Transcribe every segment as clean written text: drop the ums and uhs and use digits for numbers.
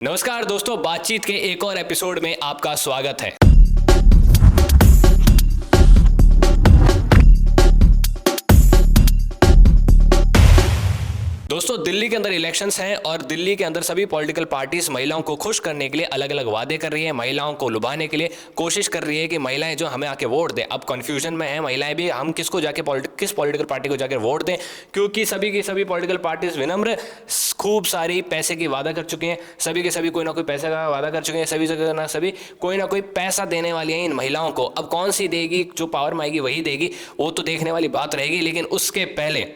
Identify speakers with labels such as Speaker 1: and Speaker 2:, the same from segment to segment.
Speaker 1: नमस्कार दोस्तों, बातचीत के एक और एपिसोड में आपका स्वागत है। दोस्तों, दिल्ली के अंदर इलेक्शंस हैं और दिल्ली के अंदर सभी पॉलिटिकल पार्टीज महिलाओं को खुश करने के लिए अलग अलग वादे कर रही है, महिलाओं को लुभाने के लिए कोशिश कर रही है कि महिलाएं जो हमें आके वोट दें। अब कंफ्यूजन में है महिलाएं भी, हम किसको जाके किस पॉलिटिकल पार्टी को जाकर वोट दें, क्योंकि सभी की सभी पॉलिटिकल पार्टीज विनम्र खूब सारी पैसे की वादा कर चुके हैं, सभी के सभी कोई ना कोई पैसे का वादा कर चुके हैं, सभी जगह ना सभी कोई ना कोई पैसा देने वाली हैं इन महिलाओं को। अब कौन सी देगी, जो पावर में आएगी वही देगी, वो तो देखने वाली बात रहेगी। लेकिन उसके पहले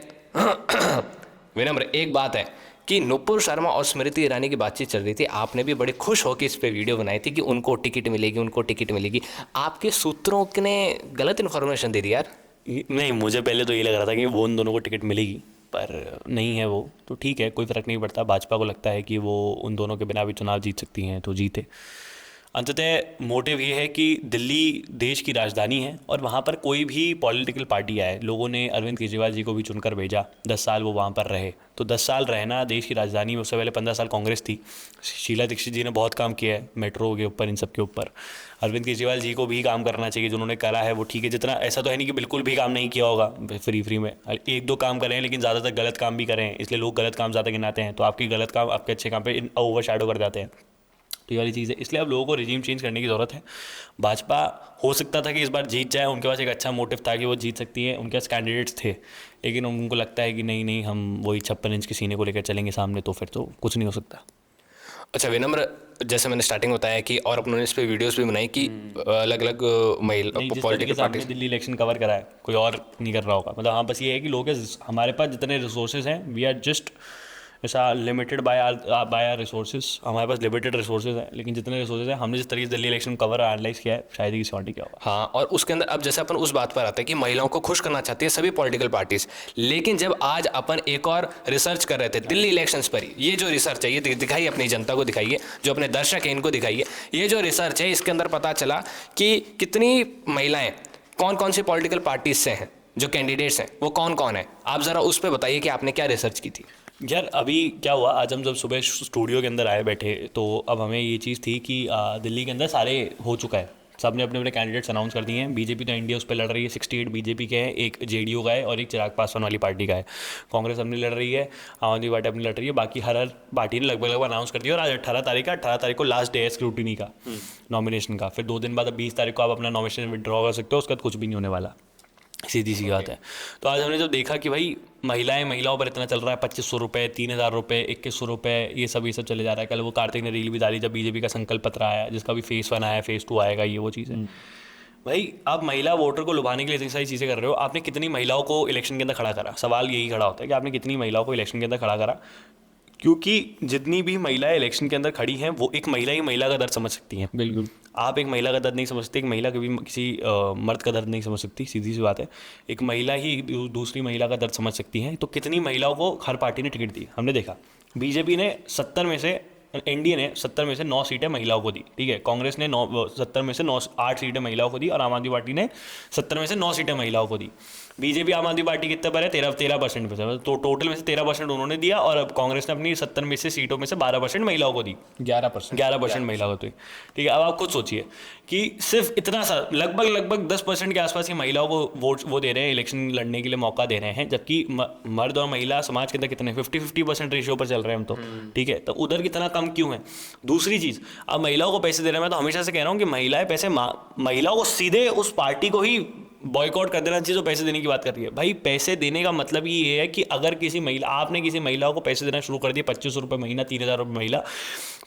Speaker 1: विनम्र, एक बात है कि नुपुर शर्मा और स्मृति ईरानी की बातचीत चल रही थी। आपने भी बड़े खुश होकर इस पे वीडियो बनाई थी कि उनको टिकट मिलेगी, उनको टिकट मिलेगी। आपके सूत्रों ने गलत इन्फॉर्मेशन दे दी यार।
Speaker 2: नहीं, मुझे पहले तो ये लग रहा था कि वो उन दोनों को टिकट मिलेगी, पर नहीं है वो। तो ठीक है, कोई फ़र्क नहीं पड़ता। भाजपा को लगता है कि वो उन दोनों के बिना भी चुनाव जीत सकती हैं, तो जीते। अंततः मोटिव ये है कि दिल्ली देश की राजधानी है और वहाँ पर कोई भी पॉलिटिकल पार्टी आए, लोगों ने अरविंद केजरीवाल जी को भी चुनकर भेजा, 10 साल वो वहाँ पर रहे। तो 10 साल रहना देश की राजधानी में, उससे पहले 15 साल कांग्रेस थी। शीला दीक्षित जी ने बहुत काम किया है मेट्रो के ऊपर, इन सब के ऊपर। अरविंद केजरीवाल जी को भी काम करना चाहिए, जो उन्होंने करा है वो ठीक है। जितना, ऐसा तो है नहीं कि बिल्कुल भी काम नहीं किया होगा फ्री में, एक दो काम करें, लेकिन ज़्यादातर गलत काम भी करें, इसलिए लोग गलत काम ज़्यादा गिनाते हैं। तो आपके गलत काम आपके अच्छे काम पे ओवर शैडो कर जाते हैं। तो ये वाली चीज़ है, इसलिए अब लोगों को रिजीम चेंज करने की ज़रूरत है। भाजपा हो सकता था कि इस बार जीत जाए, उनके पास एक अच्छा मोटिव था कि वो जीत सकती है, उनके पास कैंडिडेट्स थे, लेकिन उनको लगता है कि नहीं हम वही 56 इंच के सीने को लेकर चलेंगे सामने, तो फिर तो कुछ नहीं हो सकता।
Speaker 1: अच्छा विनम्र, जैसे मैंने स्टार्टिंग में बताया कि और अपनों ने इस पे वीडियोस भी बनाई कि अलग अलग political parties
Speaker 2: Delhi election cover करा है, कोई और नहीं कर रहा होगा। मतलब हाँ, बस ये है कि लोग, हमारे पास जितने रिसोर्सेज हैं, वी आर जस्ट ऐसा लिमिटेड बाय आर रिसोर्सेज। हमारे पास लिमिटेड रिसोर्सेज हैं, लेकिन जितने रिसोर्सेज हैं, हमने जिस तरीके से दिल्ली इलेक्शन कवर एनालाइज किया है, शायद ही किसी और ने किया होगा।
Speaker 1: हाँ, और उसके अंदर अब जैसे अपन उस बात पर आते हैं कि महिलाओं को खुश करना चाहती है सभी पॉलिटिकल पार्टीज, लेकिन जब आज अपन एक और रिसर्च कर रहे थे दिल्ली इलेक्शंस पर, ये जो रिसर्च है ये दिखाइए, अपनी जनता को दिखाइए, जो अपने दर्शक हैं इनको दिखाइए। ये जो रिसर्च है इसके अंदर पता चला कि कितनी महिलाएं कौन कौन सी पॉलिटिकल पार्टीज से हैं, जो कैंडिडेट्स हैं वो कौन कौन है। आप ज़रा उस पर बताइए कि आपने क्या रिसर्च की थी।
Speaker 2: यार अभी क्या हुआ, आज हम जब सुबह स्टूडियो के अंदर आए बैठे, तो अब हमें ये चीज़ थी कि दिल्ली के अंदर सारे हो चुका है, सब ने अपने अपने कैंडिडेट्स अनाउंस कर दिए हैं। बीजेपी तो इंडिया उस पर लड़ रही है, 68 बीजेपी के हैं, एक जेडीयू का है और एक चिराग पासवान वाली पार्टी का है। कांग्रेस अपनी लड़ रही है, आम आदमी पार्टी अपनी लड़ रही है, बाकी हर पार्टी ने लगभग अनाउंस कर दिया। और आज 18 तारीख को लास्ट डे है स्क्रूटिनी का, नॉमिनेशन का। फिर 2 दिन बाद, अब 20 तारीख को आप अपना नॉमिनेशन विड्रॉ कर सकते हो, उसका कुछ भी नहीं होने वाला, सीधी सी बात है। तो आज हमने जब देखा कि भाई महिलाओं पर इतना चल रहा है, 2500 रुपये, 3000 रुपये, 2100 रुपये, ये सब चले जा रहा है। कल वो कार्तिक ने रील भी डाली जब बीजेपी का संकल्प पत्र आया, जिसका भी फेस 1 आया, फेस 2 आएगा, ये वो चीज़ें। भाई आप महिला वोटर को लुभाने के लिए इतनी सारी चीज़ें कर रहे हो। आपने कितनी महिलाओं को इलेक्शन के अंदर खड़ा करा? सवाल यही खड़ा होता है कि आपने कितनी महिलाओं को इलेक्शन के अंदर खड़ा करा, क्योंकि जितनी भी महिलाएं इलेक्शन के अंदर खड़ी हैं, वो एक महिला ही महिला का दर्द समझ सकती हैं।
Speaker 1: बिल्कुल,
Speaker 2: आप एक महिला का दर्द नहीं समझते, एक महिला कभी किसी मर्द का दर्द नहीं समझ सकती, सीधी सी बात है। एक महिला ही दूसरी महिला का दर्द समझ सकती है। तो कितनी महिलाओं को हर पार्टी ने टिकट दी, हमने देखा। बीजेपी ने 70 में से, एनडीए ने 70 में से 9 सीटें महिलाओं को दी, ठीक है। कांग्रेस ने 70 में से 8 सीटें महिलाओं को दी, और आम आदमी पार्टी ने 70 में से 9 सीटें महिलाओं को दी। बीजेपी आम आदमी पार्टी कितने पर है? 13% पे से, तो टोटल में से 13% उन्होंने दिया, और अब कांग्रेस ने अपनी 70 में से सीटों में से 12% महिलाओं को दी, 11% महिलाओं को दी, ठीक है। अब आप खुद सोचिए कि सिर्फ इतना सा, लगभग 10% के आसपास की महिलाओं को वोट वो दे रहे हैं, इलेक्शन लड़ने के लिए मौका दे रहे हैं, जबकि मर्द और महिला समाज के अंदर कितने 50-50% रेशियो पर चल रहे हैं हम तो, ठीक है। तो उधर कितना कम क्यों है? दूसरी चीज़, अब महिलाओं को पैसे दे रहे हैं। मैं तो हमेशा से कह रहा हूँ कि महिलाओं को सीधे उस पार्टी को ही बॉयकॉट कर देना चाहिए जो पैसे देने की बात कर रही है। भाई पैसे देने का मतलब ये है कि अगर किसी महिला, आपने किसी महिलाओं को पैसे देना शुरू कर दिए, 2500 रुपये महीना, 3000 रुपये महीना,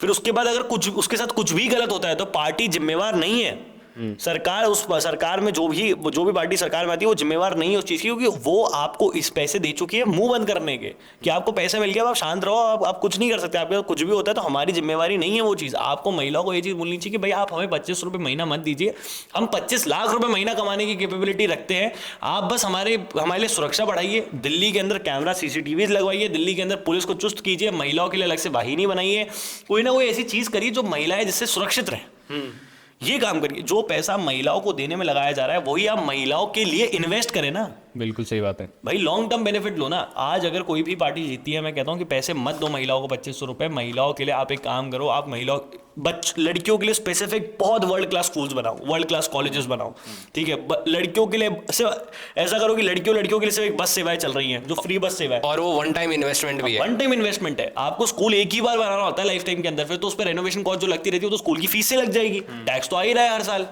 Speaker 2: फिर उसके बाद अगर कुछ उसके साथ कुछ भी गलत होता है तो पार्टी जिम्मेवार नहीं है। सरकार, उस सरकार में जो भी पार्टी सरकार में आती है वो जिम्मेवार नहीं है उस चीज़ की, क्योंकि वो आपको इस पैसे दे चुकी है मुंह बंद करने के, कि आपको पैसे मिल गया, आप शांत रहो, आप कुछ नहीं कर सकते, आपके कुछ भी होता है तो हमारी जिम्मेवारी नहीं है वो चीज़। आपको महिलाओं को ये चीज़ बोलनी चाहिए कि भाई आप हमें 2500 रुपये महीना मत दीजिए, हम 25 लाख रुपये महीना कमाने की कैपेबिलिटी रखते हैं। आप बस हमारे लिए सुरक्षा बढ़ाइए, दिल्ली के अंदर कैमरा CCTVs लगवाइए, दिल्ली के अंदर पुलिस को चुस्त कीजिए, महिलाओं के लिए अलग से वाहिनी बनाइए, कोई ना कोई ऐसी चीज़ करिए जो महिलाएं जिससे सुरक्षित रहें। ये काम करिए, जो पैसा महिलाओं को देने में लगाया जा रहा है वही आप महिलाओं के लिए इन्वेस्ट करें ना।
Speaker 3: बिल्कुल सही बात है।
Speaker 2: भाई लॉन्ग टर्म बेनिफिट लो ना। आज अगर कोई भी पार्टी जीतती है, मैं कहता हूँ कि पैसे मत दो महिलाओं को 2500 रुपए। महिलाओं के लिए आप एक काम करो, आप महिलाओं लड़कियों के लिए स्पेसिफिक बहुत वर्ल्ड क्लास स्कूल्स बनाओ, वर्ल्ड क्लास कॉलेजेस बनाओ, ठीक है। लड़कियों के लिए सिर्फ ऐसा करो कि लड़कियों के लिए सिर्फ एक बस सेवाएं चल रही हैं, जो फ्री बस सेवा है,
Speaker 1: और वो वन टाइम इन्वेस्टमेंट भी है।
Speaker 2: वन टाइम इन्वेस्टमेंट है। आपको स्कूल एक ही बार बनाना होता है लाइफ टाइम के अंदर, फिर तो उस पर रेनोवेशन कॉस्ट जो लगती रहती है तो स्कूल की फीस से लग जाएगी। टैक्स तो आ ही रहा है हर साल।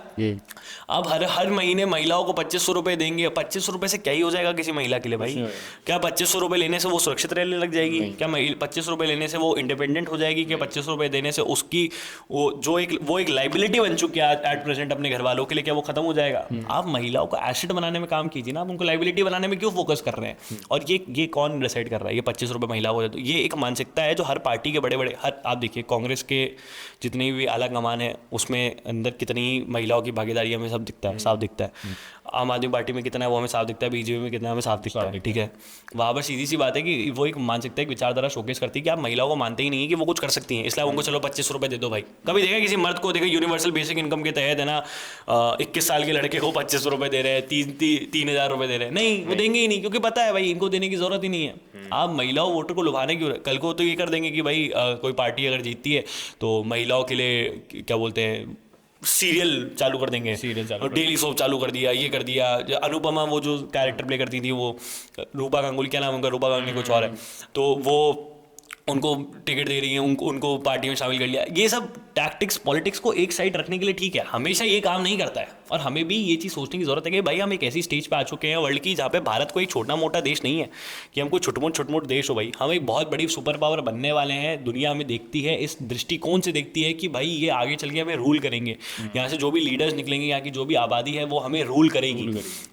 Speaker 2: अब हर महीने महिलाओं को 2500 रुपए देंगे। 2500 रुपए से क्या ही हो जाएगा किसी महिला के लिए भाई? क्या 2500 रुपए लेने से वो सुरक्षित रहने लग जाएगी? क्या 2500 रुपए लेने से वो इंडिपेंडेंट हो जाएगी? क्या 2500 रुपए देने से उसकी वो एक लाइबिलिटी बन चुकी है एट प्रेजेंट अपने घर वालों के लिए, क्या वो खत्म हो जाएगा? आप महिलाओं को एसेट बनाने में काम कीजिए ना, आप उनको लाइबिलिटी बनाने में क्यों फोकस कर रहे हैं? और ये कौन डिसाइड कर रहा है? ये 25 रुपए महिलाओं को, तो ये एक मानसिकता है जो हर पार्टी के बड़े हर, आप देखिए कांग्रेस के जितने भी आला कमान है उसमें अंदर कितनी महिलाओं की भागीदारी हमें सब दिखता है, साफ दिखता है। आम आदमी पार्टी में कितना है वो हमें साफ दिखता है, बीजेपी में कितना हमें साफ दिखता है, ठीक है। वहाँ पर सीधी सी बात है कि वो एक मानसिकता, एक विचारधारा शोकेस करती है कि आप महिलाओं को मानते ही नहीं है कि वो कुछ कर सकती हैं, इसलिए उनको चलो 25 रुपए दे दो भाई। कभी देखा किसी मर्द को? देखो यूनिवर्सल बेसिक इनकम के तहत है ना, 21 साल के लड़के को 25 रुपए दे रहे हैं, 3000 रुपए दे रहे हैं, नहीं वो देंगे ही नहीं, क्योंकि पता है भाई इनको देने की जरूरत ही नहीं है। आप महिलाओं वोटर को लुभाने क्यों? कल को तो ये कर देंगे कि भाई कोई पार्टी अगर जीतती है तो महिलाओं के लिए क्या बोलते हैं, सीरियल चालू कर देंगे, और डेली सोप चालू कर दिया, ये कर दिया। अनुपमा वो जो कैरेक्टर प्ले करती थी, वो रूपा गांगुली, क्या नाम उनका, रूपा गांगुली कुछ और है, तो वो उनको टिकट दे रही है, उनको पार्टी में शामिल कर लिया। ये सब टैक्टिक्स, पॉलिटिक्स को एक साइड रखने के लिए ठीक है, हमेशा ये काम नहीं करता है। और हमें भी ये चीज़ सोचने की जरूरत है कि भाई हम एक ऐसी स्टेज पे आ चुके हैं वर्ल्ड की जहाँ पे भारत कोई छोटा मोटा देश नहीं है कि हम कोई छोट-मोट देश हो भाई। हम एक बहुत बड़ी सुपर पावर बनने वाले हैं। दुनिया हमें देखती है, इस दृष्टिकोण से देखती है कि भाई ये आगे चल के हमें रूल करेंगे, यहाँ से जो भी लीडर्स निकलेंगे, यहाँ की जो भी आबादी है वो हमें रूल करेगी।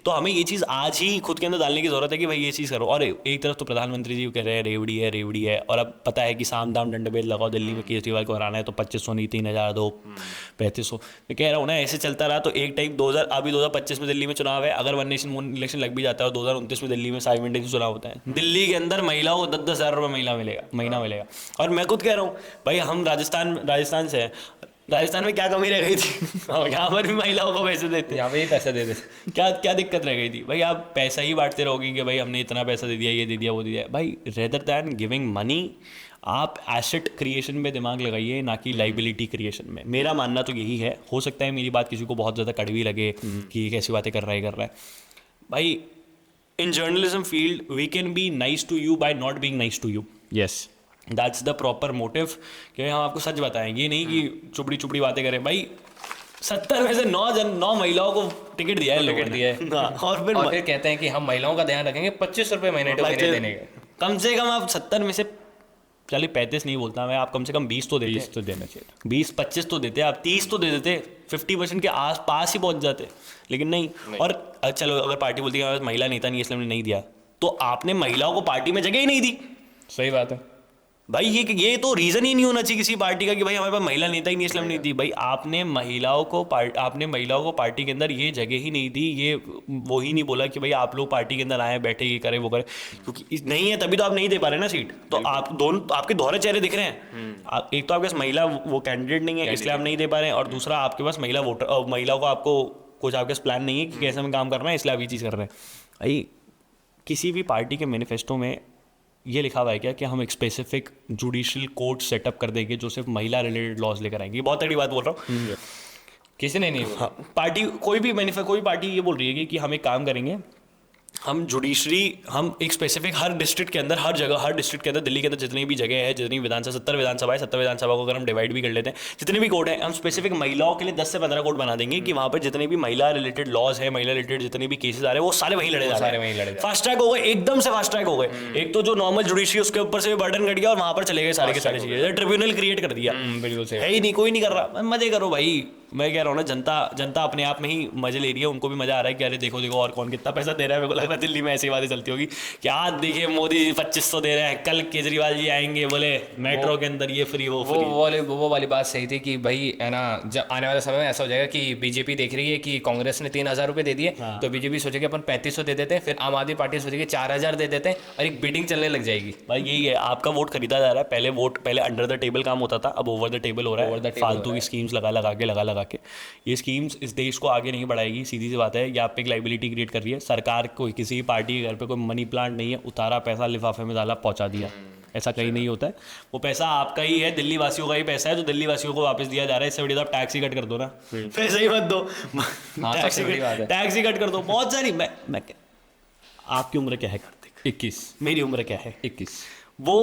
Speaker 2: तो हमें ये चीज़ आज ही खुद के अंदर डालने की जरूरत है कि भाई ये चीज़ करो। और एक तरफ तो प्रधानमंत्री जी कह रहे हैं रेवड़ी है, और अब पता है कि साम दाम दंड भेद लगाओ, दिल्ली में केजरीवाल को हराना है तो 2500 नहीं 3000 दो 3500। मैं कह रहा हूँ ना, ऐसे चलता रहा तो एक टाइम 2025 में दिल्ली में चुनाव है, अगर वन नेशन वन इलेक्शन लग भी जाता है और 2029 में दिल्ली में साइमल्टेनियस चुनाव होता है, दिल्ली के अंदर महिलाओं को 10-10 हज़ार रुपये महीना मिलेगा। और मैं खुद कह रहा हूँ भाई, हम राजस्थान से हैं, राजस्थान में क्या कमी रह गई थी? यहाँ पर भी महिलाओं को पैसे देते,
Speaker 3: यहाँ पे ही पैसे दे देते।
Speaker 2: क्या दिक्कत रह गई थी भाई? आप पैसा ही बांटते रहोगे कि भाई हमने इतना पैसा दे दिया, ये दे दिया, वो दे दिया। भाई रेदर दैन गिविंग मनी, आप एसेट क्रिएशन में दिमाग लगाइए, ना कि लाइबिलिटी क्रिएशन में। मेरा मानना तो यही है। हो सकता है मेरी बात किसी को बहुत ज़्यादा कड़वी लगे कि कैसी बातें कर रहा है भाई। In journalism field we can be nice to you by not being nice to you.
Speaker 3: Yes,
Speaker 2: that's the proper motive, कि हम आपको सच बताएं, ये नहीं कि चुपड़ी बातें करें। भाई 70 में से 9 महिलाओं को टिकट दिया है,
Speaker 1: टिकट दिया है,
Speaker 2: और फिर
Speaker 1: कहते हैं कि हम महिलाओं का ध्यान रखेंगे 25 रुपए महीने देने का।
Speaker 2: कम से कम आप 70 में से, चलिए 35 नहीं बोलता मैं, आप कम से कम 20 तो देते,
Speaker 3: 20 तो देना चाहिए,
Speaker 2: 20-25 तो देते, आप 30 तो दे देते, 50% के आस पास ही पहुंच जाते। लेकिन नहीं। और चलो अगर पार्टी बोलती है महिला नेता नहीं इसलिए हमने नहीं दिया, तो आपने महिलाओं को पार्टी में जगह ही नहीं दी।
Speaker 3: सही बात है
Speaker 2: भाई, ये तो रीजन ही नहीं होना चाहिए किसी पार्टी का कि भाई हमारे पास महिला नेता ही नहीं इसलिए हमने नहीं दी। भाई आपने महिलाओं को पार्टी के अंदर ये जगह ही नहीं दी, ये वो ही नहीं बोला कि भाई आप लोग पार्टी के अंदर आए, बैठे, ये करें वो करें, क्योंकि नहीं है तभी तो आप नहीं दे पा रहे ना सीट। तो आप दोनों, आपके दोहरे चेहरे दिख रहे हैं। एक तो आपके पास महिला वो कैंडिडेट नहीं है इसलिए आप नहीं दे पा रहे हैं, और दूसरा आपके पास महिलाओं को आपको कुछ आपके पास प्लान नहीं है कि कैसे हमें काम करना है, इसलिए आप ये चीज़ कर रहे हैं। भाई किसी भी पार्टी के मैनिफेस्टो में ये लिखा हुआ है क्या कि हम एक स्पेसिफिक जुडिशियल कोर्ट सेटअप कर देंगे जो सिर्फ महिला रिलेटेड लॉज लेकर आएंगे? बहुत तगड़ी बात बोल रहा हूँ।
Speaker 3: किसी ने नहीं।
Speaker 2: हाँ, पार्टी कोई पार्टी ये बोल रही है कि हम एक काम करेंगे, हम जुडिशरी, हम एक स्पेसिफिक हर डिस्ट्रिक्ट के अंदर, हर डिस्ट्रिक्ट के अंदर, दिल्ली के अंदर जितनी भी जगह है, जितनी विधानसभा 70 विधानसभा है, 70 विधानसभा को अगर हम डिवाइड भी कर लेते हैं, जितने भी कोर्ट हैं, हम स्पेसिफिक महिलाओं के लिए 10 से 15 कोर्ट बना देंगे कि वहाँ पर जितने भी महिला रिलेटेड लॉज है, महिला रिलेटेड जितने भी केसेस आ रहे हैं, वो सारे वहीं लड़े जा रहे हैं। फास्ट ट्रैक हो गए, एकदम से फास्ट ट्रैक हो गए। एक तो जो नॉर्मल जुडिशरी उसके ऊपर से बर्डन घट गया और वहाँ पर चले गए सारे के सारे चीजें, ट्रिब्यूनल क्रिएट कर दिया।
Speaker 3: बिल्कुल सही
Speaker 2: है ही नहीं, कोई नहीं कर रहा। मजे करो भाई, मैं कह रहा हूँ ना, जनता अपने आप में ही मजे ले रही है, उनको भी मजा आ रहा है कि अरे देखो और कौन कितना पैसा दे रहा है। मेरे को लग रहा है दिल्ली में ऐसी बातें चलती होगी कि आज देखिए मोदी 2500 दे रहे हैं, कल केजरीवाल जी आएंगे बोले मेट्रो के अंदर ये फ्री
Speaker 1: वो वाली बात सही थी कि भाई है ना, जब आने वाले समय में ऐसा हो जाएगा कि बीजेपी देख रही है कि कांग्रेस ने 3000 रुपए दे दिए, तो बीजेपी सोचेगी अपन 3500 दे देते हैं, फिर आम आदमी पार्टी सोचेगी 4000 दे देते हैं, और एक बिडिंग चलने लग जाएगी।
Speaker 2: भाई यही है, आपका वोट खरीदा जा रहा है। पहले अंडर द टेबल काम होता था, अब ओवर द टेबल हो रहा है। फालतू की स्कीम्स लगा लगा के। ये स्कीम्स इस देश को आगे नहीं बढ़ाएगी, सीधी सी बात है। ये आप पे एक लाइबिलिटी क्रिएट कर रही है। सरकार कोई किसी पार्टी के घर पे कोई मनी प्लांट नहीं है, उतारा पैसा लिफाफे में डाला पहुंचा दिया, ऐसा कहीं नहीं होता है। वो पैसा आपका ही है, दिल्ली वासियों का ही पैसा है, जो दिल्ली वासियों को वापस दिया जा रहा है। इससे बड़ी तो आप टैक्स ही कट कर दो ना, पैसा ही मत दो,
Speaker 3: सबसे बड़ी बात है।
Speaker 2: टैक्स ही कट कर दो। बहुत सारी मैं आपकी उम्र क्या है कार्तिक?
Speaker 3: 21
Speaker 2: मेरी उम्र क्या है?
Speaker 3: 21
Speaker 2: वो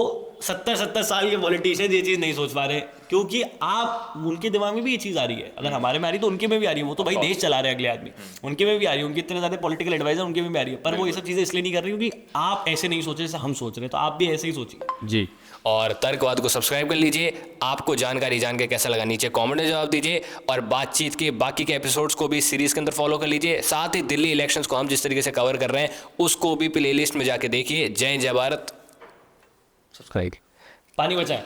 Speaker 2: 70 साल के पॉलिटिशियन ये चीज़ नहीं सोच पा रहे, क्योंकि आप उनके दिमाग में भी ये चीज़ आ रही है। अगर हमारे में आ रही है तो उनके में भी आ रही है। वो तो भाई देश चला रहे हैं अगले आदमी, उनके में भी आ रही है। उनके इतने ज़्यादा पॉलिटिकल एडवाइजर उनके में भी आ रही है। पर वो ये सब चीज़ें इसलिए नहीं कर रही क्योंकि आप ऐसे नहीं सोच रहे जैसे हम सोच रहे हैं। तो आप भी ऐसे ही सोचिए
Speaker 3: जी।
Speaker 1: और तर्कवाद को सब्सक्राइब कर लीजिए। आपको जानकारी जान के कैसा लगा नीचे कमेंट में जवाब दीजिए, और बातचीत के बाकी के एपिसोड्स को भी सीरीज के अंदर फॉलो कर लीजिए। साथ ही दिल्ली इलेक्शंस को हम जिस तरीके से कवर कर रहे हैं उसको भी प्लेलिस्ट में जाके देखिए। जय जय भारत।
Speaker 3: सब्सक्राइब।
Speaker 2: पानी बचाएं।